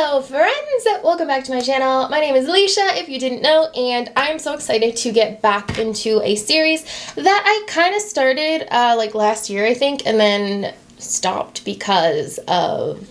Hello friends! Welcome back to my channel. My name is Leesha, if you didn't know, and I'm so excited to get back into a series that I kind of started like last year, I think, and then stopped because of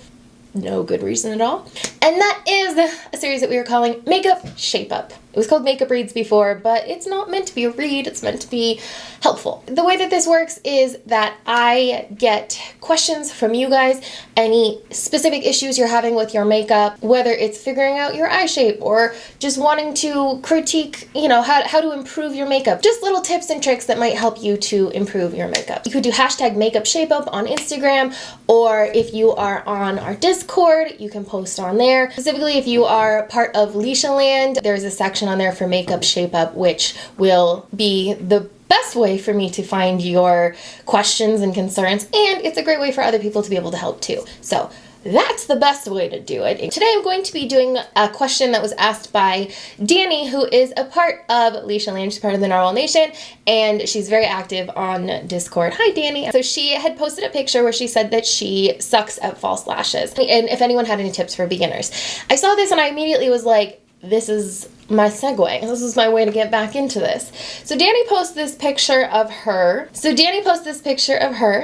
no good reason at all. And that is a series that we are calling Makeup Shape Up. It was called Makeup Reads before, but it's not meant to be a read, it's meant to be helpful. The way that this works is that I get questions from you guys, any specific issues you're having with your makeup, whether it's figuring out your eye shape or just wanting to critique, you know, how to improve your makeup. Just little tips and tricks that might help you to improve your makeup. You could do hashtag Makeup Shape Up on Instagram, or if you are on our Discord, you can post on there. Specifically, if you are part of LeeshaLand, there's a section on there for Makeup Shape Up, which will be the best way for me to find your questions and concerns, and it's a great way for other people to be able to help too. So that's the best way to do it. Today I'm going to be doing a question that was asked by Danny, who is a part of LeeshaLand. She's part of the Narwhal Nation, and she's very active on Discord. Hi, Danny. So she had posted a picture where she said that she sucks at false lashes, and if anyone had any tips for beginners. I saw this and I immediately was like, this is my segue. This is my way to get back into this. So Danny posted this picture of her.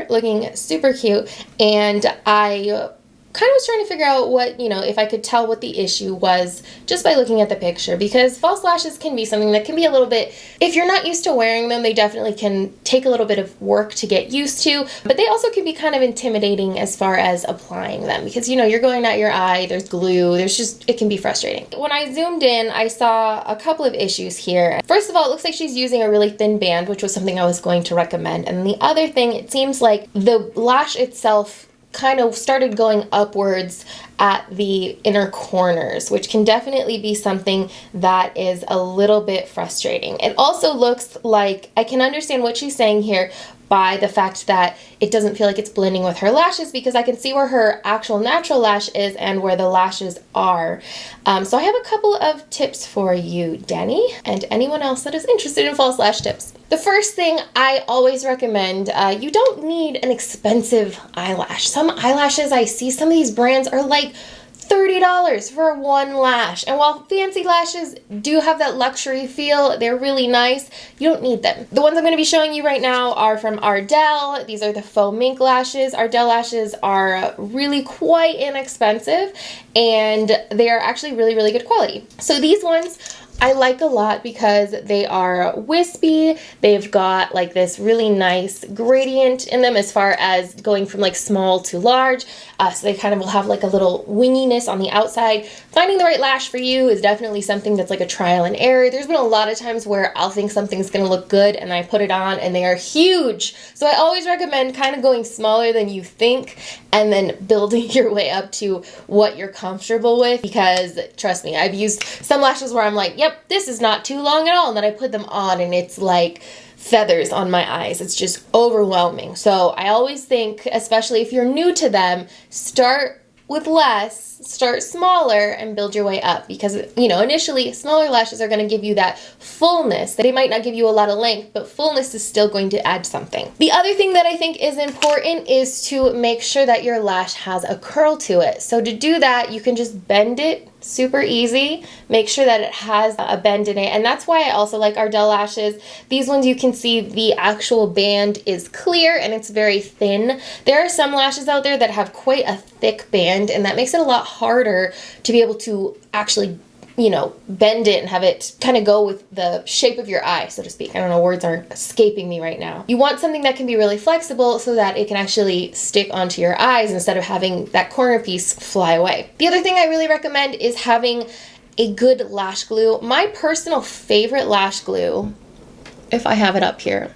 Looking super cute, and I kind of was trying to figure out what, you know, if I could tell what the issue was just by looking at the picture, because false lashes can be something that can be a little bit, if you're not used to wearing them, they definitely can take a little bit of work to get used to, but they also can be kind of intimidating as far as applying them, because, you know, you're going at your eye, there's glue, it can be frustrating. When I zoomed in, I saw a couple of issues here. First of all, it looks like she's using a really thin band, which was something I was going to recommend, and the other thing, it seems like the lash itself kind of started going upwards at the inner corners, which can definitely be something that is a little bit frustrating. It also looks like, I can understand what she's saying here by the fact that it doesn't feel like it's blending with her lashes, because I can see where her actual natural lash is and where the lashes are. So I have a couple of tips for you, Danny, and anyone else that is interested in false lash tips. The first thing I always recommend, you don't need an expensive eyelash. Some eyelashes I see, some of these brands are like $30 for one lash, and while fancy lashes do have that luxury feel, they're really nice, you don't need them. The ones I'm going to be showing you right now are from Ardell. These are the faux mink lashes. Ardell lashes are really quite inexpensive, and they are actually really, really good quality. So these ones I like a lot because they are wispy. They've got like this really nice gradient in them as far as going from like small to large. So they kind of will have like a little winginess on the outside. Finding the right lash for you is definitely something that's like a trial and error. There's been a lot of times where I'll think something's gonna look good and I put it on and they are huge. So I always recommend kind of going smaller than you think and then building your way up to what you're comfortable with, because trust me, I've used some lashes where I'm like, yep, this is not too long at all, and then I put them on and it's like feathers on my eyes. It's just overwhelming. So I always think, especially if you're new to them, start with less, start smaller, and build your way up, because, you know, initially smaller lashes are going to give you that fullness. They might not give you a lot of length, but fullness is still going to add something. The other thing that I think is important is to make sure that your lash has a curl to it. So to do that, you can just bend it super easy. Make sure that it has a bend in it, and that's why I also like Ardell lashes. These ones, you can see the actual band is clear and it's very thin. There are some lashes out there that have quite a thick band, and that makes it a lot harder to be able to actually, you know, bend it and have it kind of go with the shape of your eye, so to speak. I don't know, words are escaping me right now. You want something that can be really flexible so that it can actually stick onto your eyes instead of having that corner piece fly away. The other thing I really recommend is having a good lash glue. My personal favorite lash glue, if I have it up here,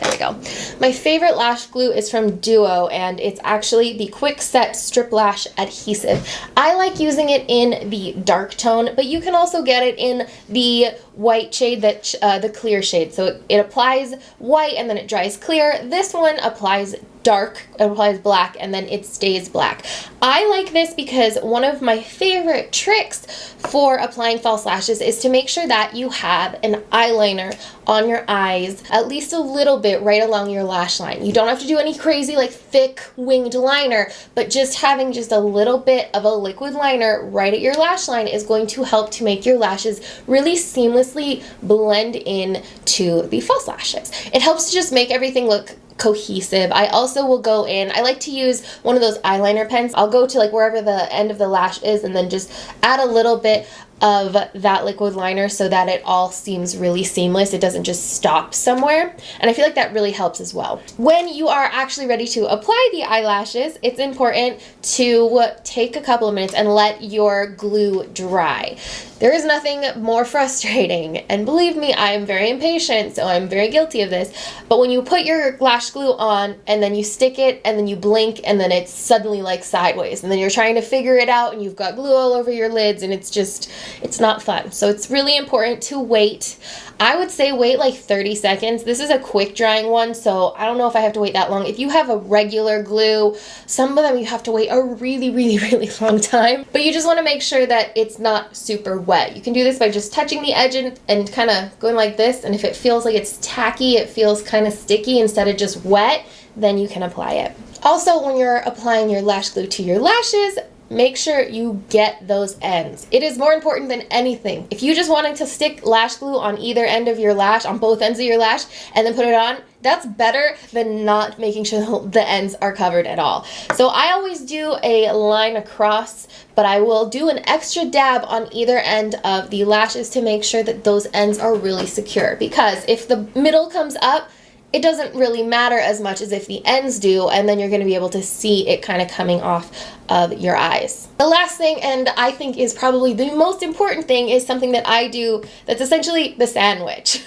there we go. My favorite lash glue is from Duo, and it's actually the Quick Set Strip Lash Adhesive. I like using it in the dark tone, but you can also get it in the white shade, that the clear shade. So it applies white and then it dries clear. This one applies dark, it applies black, and then it stays black. I like this because one of my favorite tricks for applying false lashes is to make sure that you have an eyeliner on your eyes, at least a little bit right along your lash line. You don't have to do any crazy like thick winged liner, but just having just a little bit of a liquid liner right at your lash line is going to help to make your lashes really seamlessly blend in to the false lashes. It helps to just make everything look cohesive. I also will go in, I like to use one of those eyeliner pens. I'll go to like wherever the end of the lash is and then just add a little bit of that liquid liner so that it all seems really seamless. It doesn't just stop somewhere. And I feel like that really helps as well. When you are actually ready to apply the eyelashes, it's important to take a couple of minutes and let your glue dry. There is nothing more frustrating, and believe me, I am very impatient, so I'm very guilty of this, but when you put your lash glue on and then you stick it and then you blink and then it's suddenly like sideways and then you're trying to figure it out and you've got glue all over your lids and it's not fun. So it's really important to wait. I would say wait like 30 seconds. This is a quick drying one, so I don't know if I have to wait that long. If you have a regular glue, some of them you have to wait a really, really, really long time, but you just want to make sure that it's not super wet. You can do this by just touching the edge and kind of going like this, and if it feels like it's tacky, it feels kind of sticky instead of just wet, then you can apply it. Also, when you're applying your lash glue to your lashes, make sure you get those ends. It is more important than anything. If you just wanted to stick lash glue on either end of your lash, on both ends of your lash, and then put it on, that's better than not making sure the ends are covered at all. So I always do a line across, but I will do an extra dab on either end of the lashes to make sure that those ends are really secure. Because if the middle comes up, it doesn't really matter as much as if the ends do, and then you're going to be able to see it kind of coming off of your eyes. The last thing, and I think is probably the most important thing, is something that I do that's essentially the sandwich.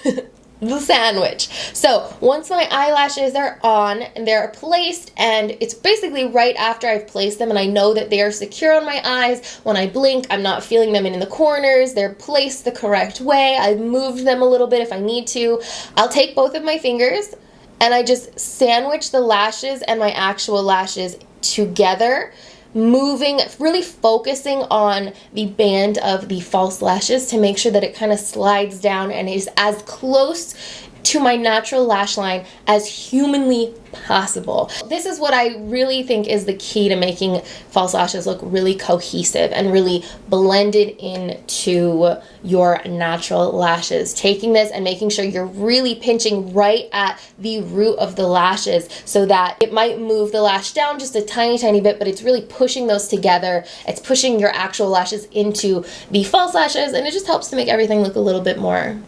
The sandwich. So once my eyelashes are on and they're placed, and it's basically right after I've placed them and I know that they are secure on my eyes, when I blink I'm not feeling them in the corners, they're placed the correct way, I've moved them a little bit if I need to, I'll take both of my fingers and I just sandwich the lashes and my actual lashes together, moving, really focusing on the band of the false lashes to make sure that it kind of slides down and is as close to my natural lash line as humanly possible. This is what I really think is the key to making false lashes look really cohesive and really blended into your natural lashes. Taking this and making sure you're really pinching right at the root of the lashes so that it might move the lash down just a tiny bit, but it's really pushing those together. It's pushing your actual lashes into the false lashes, and it just helps to make everything look a little bit more,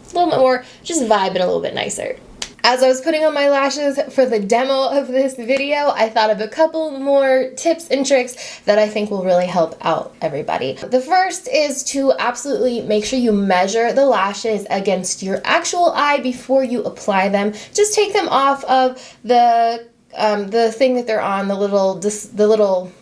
just vibe it a little bit nicer. As I was putting on my lashes for the demo of this video, I thought of a couple more tips and tricks that I think will really help out everybody. The first is to absolutely make sure you measure the lashes against your actual eye before you apply them. Just take them off of the thing that they're on, the little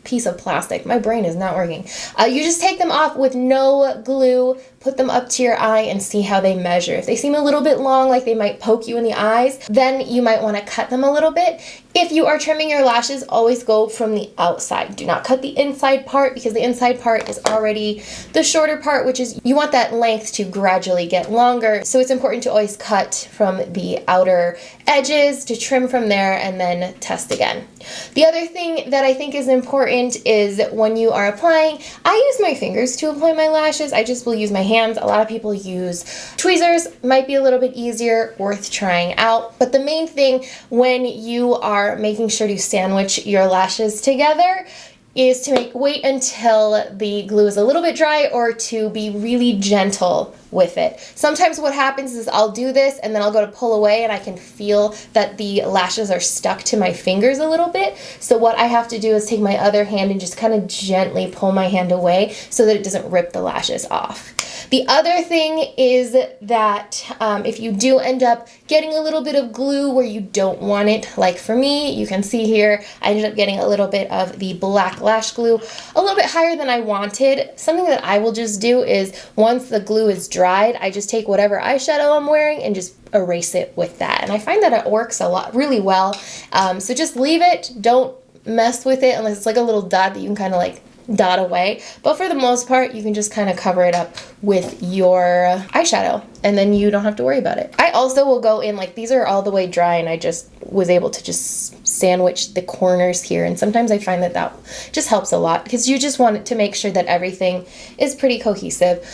piece of plastic. My brain is not working. You just take them off with no glue, put them up to your eye and see how they measure. If they seem a little bit long, like they might poke you in the eyes, then you might want to cut them a little bit. If you are trimming your lashes, always go from the outside. Do not cut the inside part, because the inside part is already the shorter part, which is, you want that length to gradually get longer. So it's important to always cut from the outer edges, to trim from there, and then test again. The other thing that I think is important is when you are applying, I use my fingers to apply my lashes. I just will use my hands. A lot of people use tweezers, might be a little bit easier, worth trying out. But the main thing when you are making sure to sandwich your lashes together is to wait until the glue is a little bit dry, or to be really gentle with it. Sometimes what happens is I'll do this and then I'll go to pull away and I can feel that the lashes are stuck to my fingers a little bit. So what I have to do is take my other hand and just kind of gently pull my hand away so that it doesn't rip the lashes off. The other thing is that if you do end up getting a little bit of glue where you don't want it, like for me, you can see here, I ended up getting a little bit of the black lash glue, a little bit higher than I wanted. Something that I will just do is once the glue is dried, I just take whatever eyeshadow I'm wearing and just erase it with that. And I find that it works a lot, really well. So just leave it, don't mess with it unless it's like a little dot that you can kind of like dot away, but for the most part you can just kind of cover it up with your eyeshadow and then you don't have to worry about it. I also will go in, like these are all the way dry and I just was able to just sandwich the corners here, and sometimes I find that that just helps a lot because you just want to make sure that everything is pretty cohesive.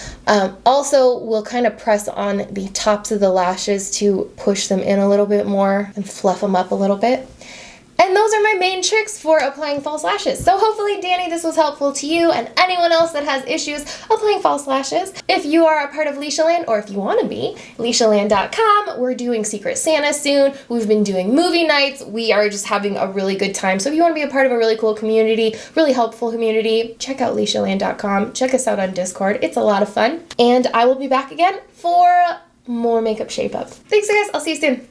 Also, we'll kind of press on the tops of the lashes to push them in a little bit more and fluff them up a little bit. And those are my main tricks for applying false lashes. So hopefully, Danny, this was helpful to you and anyone else that has issues applying false lashes. If you are a part of LeeshaLand, or if you want to be, LeeshaLand.com. We're doing Secret Santa soon. We've been doing movie nights. We are just having a really good time. So if you want to be a part of a really cool community, really helpful community, check out LeeshaLand.com. Check us out on Discord. It's a lot of fun. And I will be back again for more makeup shape up. Thanks, guys. I'll see you soon.